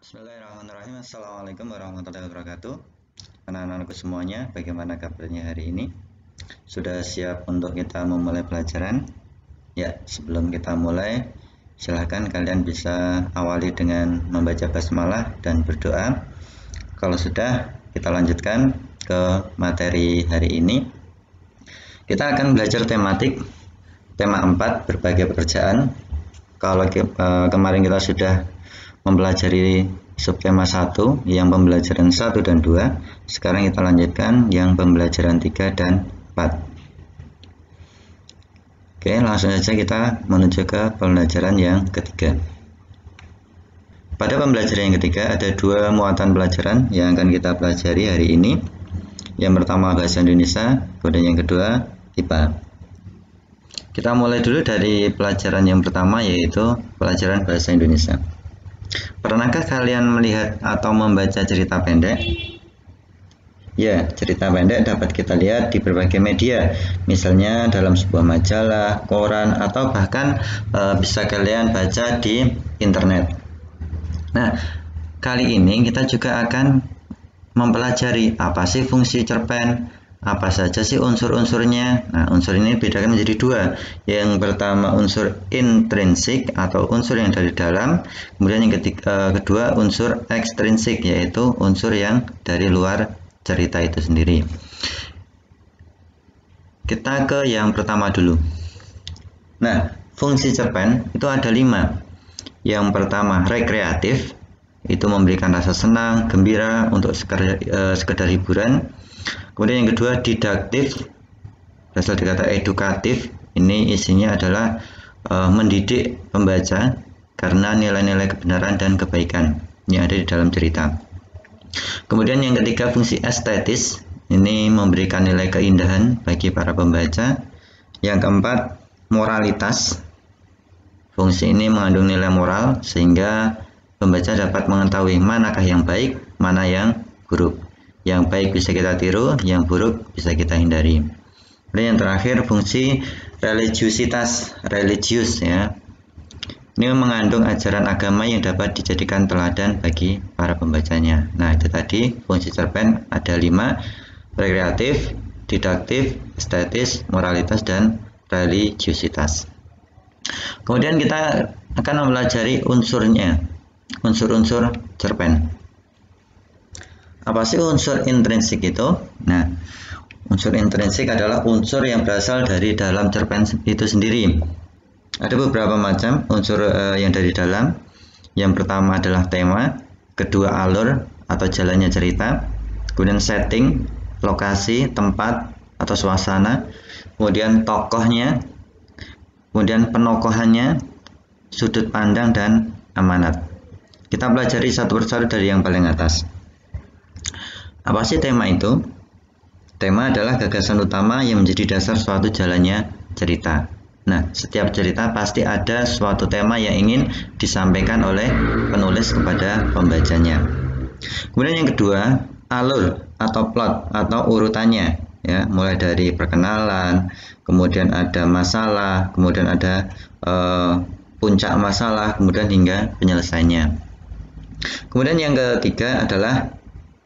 Bismillahirrahmanirrahim. Assalamualaikum warahmatullahi wabarakatuh. Anak-anakku semuanya, bagaimana kabarnya hari ini? Sudah siap untuk kita memulai pelajaran? Ya, sebelum kita mulai, silahkan kalian bisa awali dengan membaca basmalah dan berdoa. Kalau sudah, kita lanjutkan ke materi hari ini. Kita akan belajar tematik, tema 4, berbagai pekerjaan. Kalau kemarin kita sudah mempelajari subtema 1 yang pembelajaran 1 dan 2. Sekarang kita lanjutkan yang pembelajaran 3 dan 4. Oke, langsung saja kita menuju ke pembelajaran yang ketiga. Pada pembelajaran yang ketiga ada dua muatan pelajaran yang akan kita pelajari hari ini. Yang pertama bahasa Indonesia, kemudian yang kedua IPA. Kita mulai dulu dari pelajaran yang pertama, yaitu pelajaran bahasa Indonesia. Pernahkah kalian melihat atau membaca cerita pendek? Ya, cerita pendek dapat kita lihat di berbagai media, misalnya dalam sebuah majalah, koran, atau bahkan bisa kalian baca di internet. Nah, kali ini kita juga akan mempelajari apa sih fungsi cerpen, apa saja sih unsur-unsurnya. Nah, unsur ini bedakan menjadi dua. Yang pertama unsur intrinsik atau unsur yang dari dalam, kemudian yang kedua unsur ekstrinsik, yaitu unsur yang dari luar cerita itu sendiri. Kita ke yang pertama dulu. Nah, fungsi cerpen itu ada 5. Yang pertama rekreatif, itu memberikan rasa senang, gembira untuk sekedar hiburan. Kemudian yang kedua didaktif, berasal dari kata edukatif. Ini isinya adalah mendidik pembaca karena nilai-nilai kebenaran dan kebaikan yang ada di dalam cerita. Kemudian yang ketiga fungsi estetis, ini memberikan nilai keindahan bagi para pembaca. Yang keempat moralitas, fungsi ini mengandung nilai moral sehingga pembaca dapat mengetahui manakah yang baik, mana yang buruk. Yang baik bisa kita tiru, yang buruk bisa kita hindari. Dan yang terakhir fungsi religiusitas, religius ya. Ini mengandung ajaran agama yang dapat dijadikan teladan bagi para pembacanya. Nah, itu tadi fungsi cerpen ada 5, rekreatif, didaktif, estetis, moralitas, dan religiusitas. Kemudian kita akan mempelajari unsurnya, unsur-unsur cerpen. Apa sih unsur intrinsik itu? Nah, unsur intrinsik adalah unsur yang berasal dari dalam cerpen itu sendiri. Ada beberapa macam unsur yang dari dalam. Yang pertama adalah tema, kedua alur atau jalannya cerita, kemudian setting, lokasi, tempat atau suasana, kemudian tokohnya, kemudian penokohannya, sudut pandang, dan amanat. Kita pelajari satu persatu dari yang paling atas. Apa sih tema itu? Tema adalah gagasan utama yang menjadi dasar suatu jalannya cerita. Nah, setiap cerita pasti ada suatu tema yang ingin disampaikan oleh penulis kepada pembacanya. Kemudian yang kedua, alur atau plot atau urutannya, ya, mulai dari perkenalan, kemudian ada masalah, kemudian ada puncak masalah, kemudian hingga penyelesaiannya. Kemudian yang ketiga adalah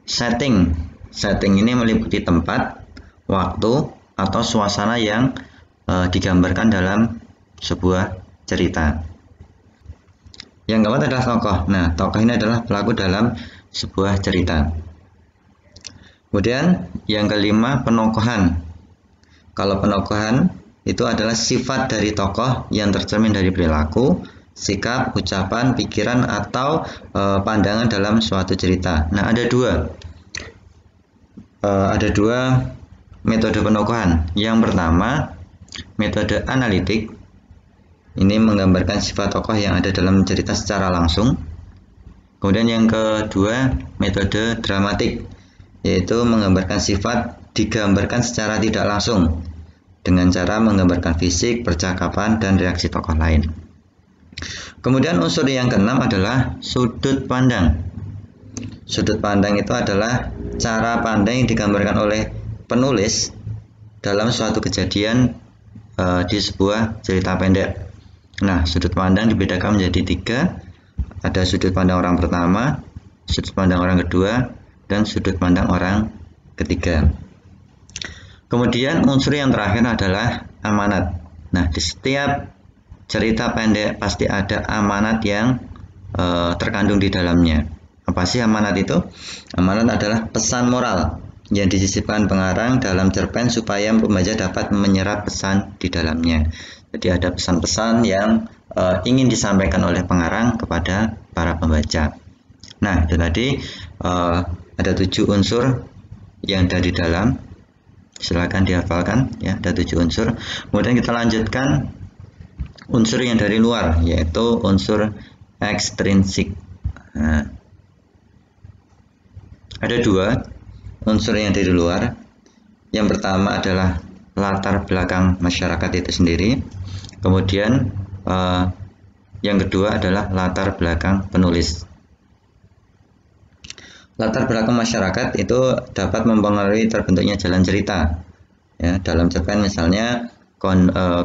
setting. Setting ini meliputi tempat, waktu, atau suasana yang digambarkan dalam sebuah cerita. Yang keempat adalah tokoh. Nah, tokoh ini adalah pelaku dalam sebuah cerita. Kemudian yang kelima penokohan. Kalau penokohan itu adalah sifat dari tokoh yang tercermin dari perilaku, sikap, ucapan, pikiran, atau pandangan dalam suatu cerita. Nah, ada dua metode penokohan. Yang pertama, metode analitik. Ini menggambarkan sifat tokoh yang ada dalam cerita secara langsung. Kemudian yang kedua, metode dramatik, yaitu menggambarkan sifat digambarkan secara tidak langsung dengan cara menggambarkan fisik, percakapan, dan reaksi tokoh lain. Kemudian unsur yang keenam adalah sudut pandang. Sudut pandang itu adalah cara pandang yang digambarkan oleh penulis dalam suatu kejadian di sebuah cerita pendek. Nah, sudut pandang dibedakan menjadi 3. Ada sudut pandang orang pertama, sudut pandang orang kedua, dan sudut pandang orang ketiga. Kemudian unsur yang terakhir adalah amanat. Nah, di setiap cerita pendek pasti ada amanat yang terkandung di dalamnya. Apa sih amanat itu? Amanat adalah pesan moral yang disisipkan pengarang dalam cerpen supaya pembaca dapat menyerap pesan di dalamnya. Jadi ada pesan-pesan yang ingin disampaikan oleh pengarang kepada para pembaca. Nah, itu tadi ada 7 unsur yang ada di dalam. Silakan dihafalkan ya, ada 7 unsur. Kemudian kita lanjutkan unsur yang dari luar, yaitu unsur ekstrinsik. Nah, ada 2 unsur yang dari luar. Yang pertama adalah latar belakang masyarakat itu sendiri. Kemudian yang kedua adalah latar belakang penulis. Latar belakang masyarakat itu dapat mempengaruhi terbentuknya jalan cerita. Ya, dalam cerpen misalnya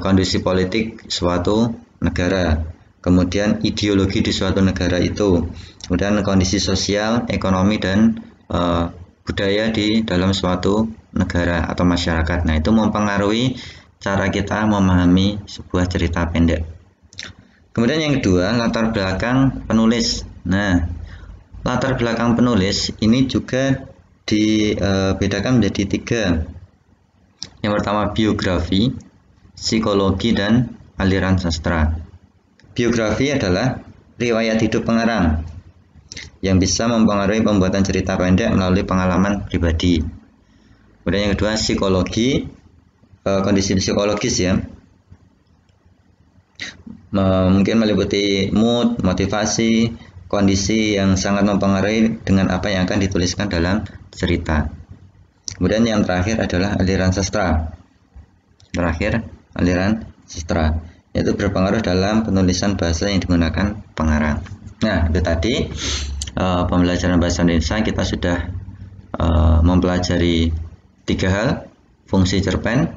kondisi politik suatu negara, kemudian ideologi di suatu negara itu, kemudian kondisi sosial, ekonomi, dan budaya di dalam suatu negara atau masyarakat. Nah, itu mempengaruhi cara kita memahami sebuah cerita pendek. Kemudian yang kedua, latar belakang penulis. Nah, latar belakang penulis ini juga dibedakan menjadi 3. Yang pertama biografi, psikologi, dan aliran sastra. Biografi adalah riwayat hidup pengarang yang bisa mempengaruhi pembuatan cerita pendek melalui pengalaman pribadi. Kemudian yang kedua psikologi, kondisi psikologis ya, mungkin meliputi mood, motivasi, kondisi yang sangat mempengaruhi dengan apa yang akan dituliskan dalam cerita. Kemudian yang terakhir adalah aliran sastra. Aliran sastra, yaitu berpengaruh dalam penulisan bahasa yang digunakan pengarang. Nah, itu tadi pembelajaran bahasa Indonesia. Kita sudah mempelajari 3 hal: fungsi cerpen,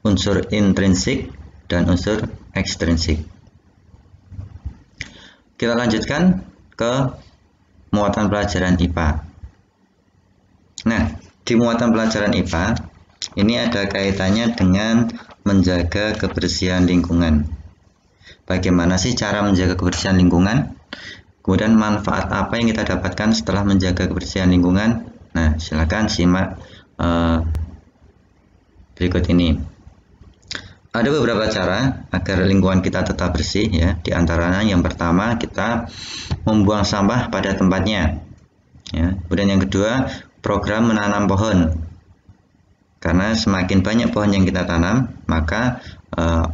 unsur intrinsik, dan unsur ekstrinsik. Kita lanjutkan ke muatan pelajaran IPA. Nah, di muatan pelajaran IPA ini ada kaitannya dengan menjaga kebersihan lingkungan. Bagaimana sih cara menjaga kebersihan lingkungan? Kemudian manfaat apa yang kita dapatkan setelah menjaga kebersihan lingkungan? Nah, silakan simak berikut ini. Ada beberapa cara agar lingkungan kita tetap bersih ya. Di antaranya yang pertama, kita membuang sampah pada tempatnya. Ya. Kemudian yang kedua, program menanam pohon. Karena semakin banyak pohon yang kita tanam, maka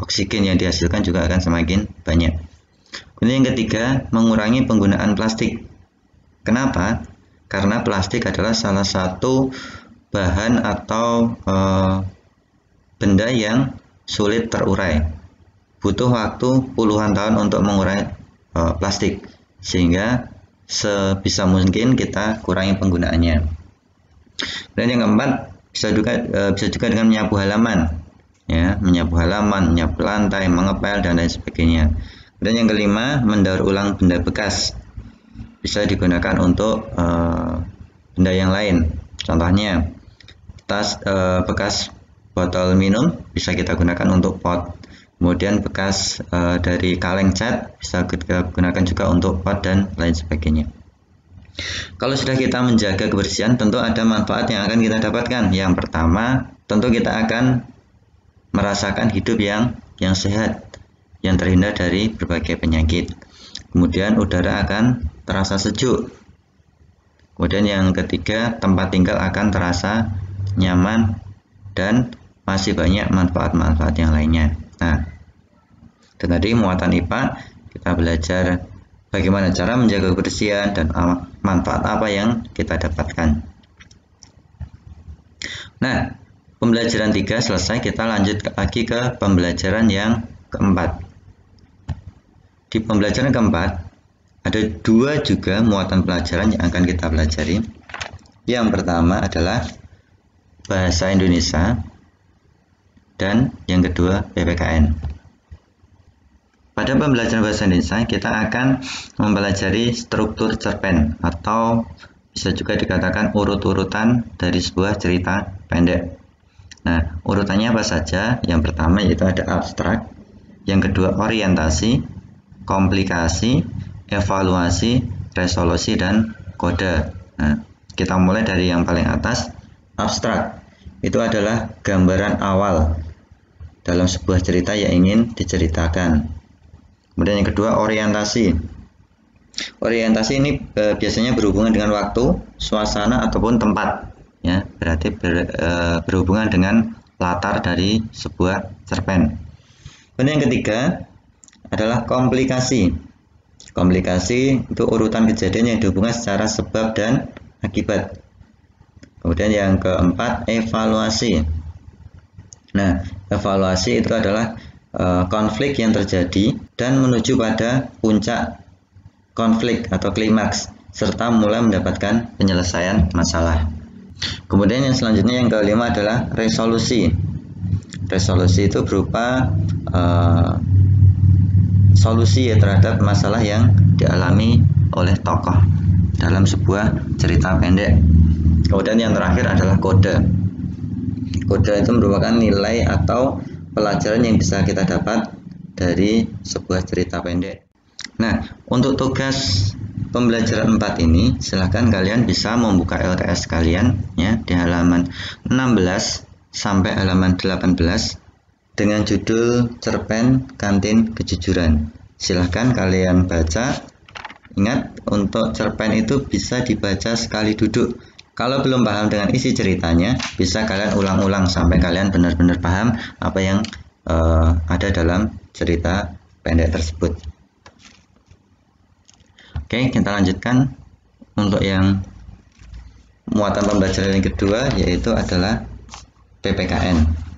oksigen yang dihasilkan juga akan semakin banyak. Kemudian yang ketiga, mengurangi penggunaan plastik. Kenapa? Karena plastik adalah salah satu bahan atau benda yang sulit terurai. Butuh waktu puluhan tahun untuk mengurai plastik, sehingga sebisa mungkin kita kurangi penggunaannya. Dan yang keempat, bisa juga dengan menyapu halaman, ya, menyapu halaman, menyapu lantai, mengepel, dan lain sebagainya. Dan yang kelima, mendaur ulang benda bekas. Bisa digunakan untuk benda yang lain. Contohnya, tas bekas botol minum bisa kita gunakan untuk pot. Kemudian bekas dari kaleng cat bisa kita gunakan juga untuk pot dan lain sebagainya. Kalau sudah kita menjaga kebersihan, tentu ada manfaat yang akan kita dapatkan. Yang pertama, tentu kita akan merasakan hidup yang sehat, yang terhindar dari berbagai penyakit. Kemudian udara akan terasa sejuk. Kemudian yang ketiga, tempat tinggal akan terasa nyaman, dan masih banyak manfaat-manfaat yang lainnya. Nah, dari muatan IPA kita belajar bagaimana cara menjaga kebersihan dan manfaat apa yang kita dapatkan. Nah, pembelajaran 3 selesai, kita lanjut lagi ke pembelajaran yang keempat. Di pembelajaran keempat ada 2 juga muatan pelajaran yang akan kita pelajari. Yang pertama adalah bahasa Indonesia, dan yang kedua PPKN. pada pembelajaran bahasa Indonesia kita akan mempelajari struktur cerpen atau bisa juga dikatakan urut-urutan dari sebuah cerita pendek. Nah, urutannya apa saja? Yang pertama yaitu ada abstrak, yang kedua orientasi, komplikasi, evaluasi, resolusi, dan kode. Nah, kita mulai dari yang paling atas, abstrak. Itu adalah gambaran awal dalam sebuah cerita yang ingin diceritakan. Kemudian yang kedua, orientasi. Orientasi ini biasanya berhubungan dengan waktu, suasana, ataupun tempat. Ya, berarti berhubungan dengan latar dari sebuah cerpen. Kemudian yang ketiga adalah komplikasi. Komplikasi itu urutan kejadian yang dihubungkan secara sebab dan akibat. Kemudian yang keempat, evaluasi. Nah, evaluasi itu adalah konflik yang terjadi dan menuju pada puncak konflik atau klimaks serta mulai mendapatkan penyelesaian masalah. Kemudian yang selanjutnya yang kelima adalah resolusi. Resolusi itu berupa solusi ya terhadap masalah yang dialami oleh tokoh dalam sebuah cerita pendek. Kemudian yang terakhir adalah kode. Kode itu merupakan nilai atau pelajaran yang bisa kita dapat dari sebuah cerita pendek. Nah, untuk tugas pembelajaran 4 ini silahkan kalian bisa membuka LKS kalian ya di halaman 16 sampai halaman 18 dengan judul cerpen Kantin Kejujuran. Silahkan kalian baca. Ingat, untuk cerpen itu bisa dibaca sekali duduk. Kalau belum paham dengan isi ceritanya, bisa kalian ulang-ulang sampai kalian benar-benar paham apa yang ada dalam cerita pendek tersebut. Oke, kita lanjutkan untuk yang muatan pembelajaran yang kedua, yaitu adalah PPKN.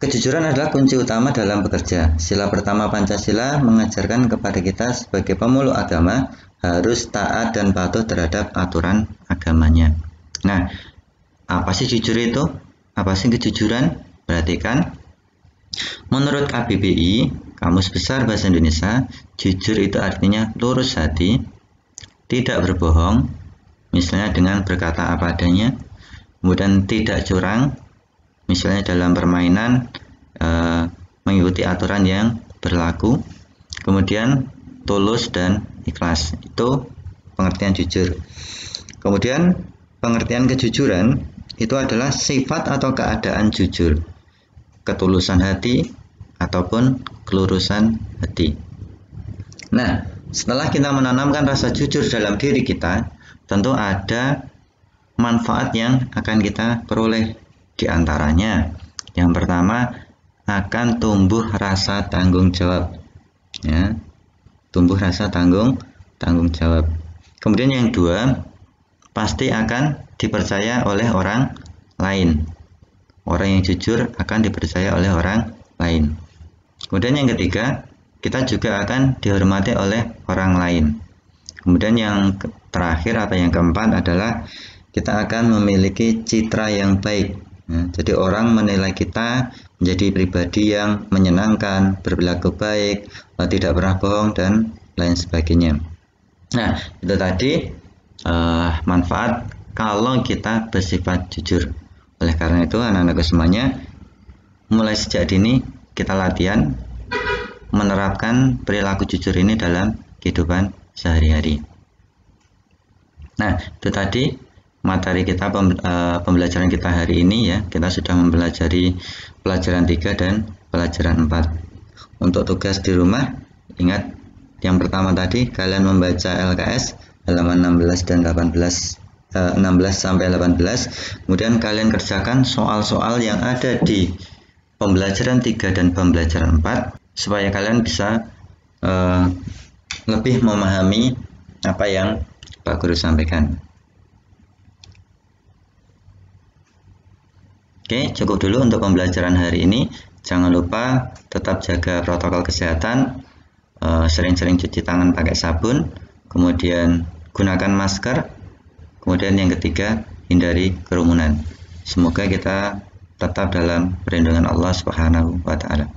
Kejujuran adalah kunci utama dalam bekerja. Sila pertama Pancasila mengajarkan kepada kita sebagai pemeluk agama harus taat dan patuh terhadap aturan agamanya. Nah, apa sih jujur itu? Apa sih kejujuran? Perhatikan. Menurut KBBI, Kamus Besar Bahasa Indonesia, jujur itu artinya lurus hati, tidak berbohong, misalnya dengan berkata apa adanya, kemudian tidak curang, misalnya dalam permainan mengikuti aturan yang berlaku, kemudian tulus dan ikhlas. Itu pengertian jujur. Kemudian pengertian kejujuran itu adalah sifat atau keadaan jujur, ketulusan hati ataupun kelurusan hati. Nah, setelah kita menanamkan rasa jujur dalam diri kita, tentu ada manfaat yang akan kita peroleh. Di antaranya, yang pertama akan tumbuh rasa tanggung jawab. Ya, tumbuh rasa tanggung jawab. Kemudian yang kedua, pasti akan dipercaya oleh orang lain. Orang yang jujur akan dipercaya oleh orang lain. Kemudian yang ketiga, kita juga akan dihormati oleh orang lain. Kemudian yang terakhir atau yang keempat adalah kita akan memiliki citra yang baik. Ya, jadi orang menilai kita menjadi pribadi yang menyenangkan, berperilaku baik, tidak pernah bohong dan lain sebagainya. Nah, itu tadi manfaat kalau kita bersifat jujur. Oleh karena itu, anak-anakku semuanya, mulai sejak dini kita latihan menerapkan perilaku jujur ini dalam kehidupan sehari-hari. Nah, itu tadi materi kita pembelajaran kita hari ini ya. Kita sudah mempelajari pelajaran 3 dan pelajaran 4. Untuk tugas di rumah, ingat yang pertama tadi kalian membaca LKS halaman 16 dan 18, 16 sampai 18. Kemudian kalian kerjakan soal-soal yang ada di pembelajaran 3 dan pembelajaran 4 supaya kalian bisa lebih memahami apa yang Pak Guru sampaikan. Oke, cukup dulu untuk pembelajaran hari ini. Jangan lupa tetap jaga protokol kesehatan, sering-sering cuci tangan pakai sabun, kemudian gunakan masker, kemudian yang ketiga hindari kerumunan. Semoga kita tetap dalam perlindungan Allah Subhanahu wa taala.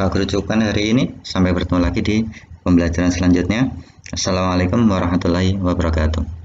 Pak Guru cukupkan hari ini, sampai bertemu lagi di pembelajaran selanjutnya. Assalamualaikum warahmatullahi wabarakatuh.